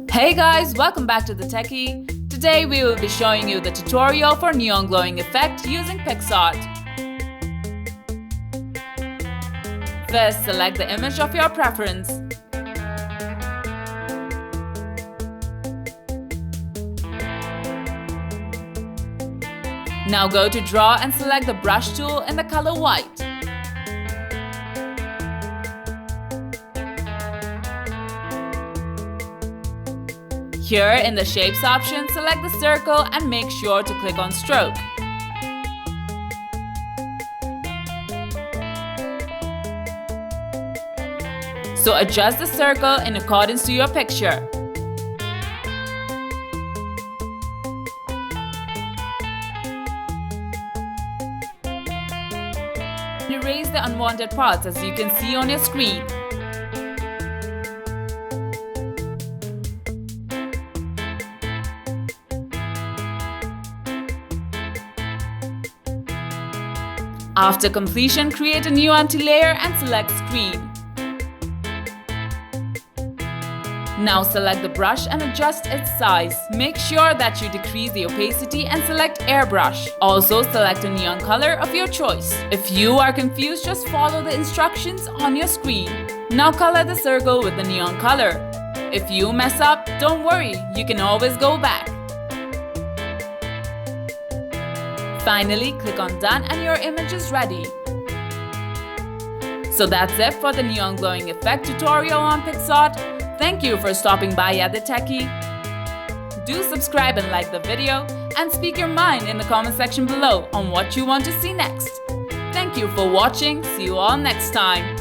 Hey guys, welcome back to the Techy. Today we will be showing you the tutorial for neon glowing effect using PicsArt. First, select the image of your preference. Now go to Draw and select the brush tool in the color white. Here in the Shapes option, select the circle and make sure to click on Stroke. So adjust the circle in accordance to your picture. Erase the unwanted parts as you can see on your screen. After completion, create a new anti-layer and select Screen. Now select the brush and adjust its size. Make sure that you decrease the opacity and select Airbrush. Also select a neon color of your choice. If you are confused, just follow the instructions on your screen. Now color the circle with the neon color. If you mess up, don't worry, you can always go back. Finally, click on Done and your image is ready. So that's it for the neon glowing effect tutorial on PicsArt. Thank you for stopping by at the Techy. Do subscribe and like the video and speak your mind in the comment section below on what you want to see next. Thank you for watching. See you all next time.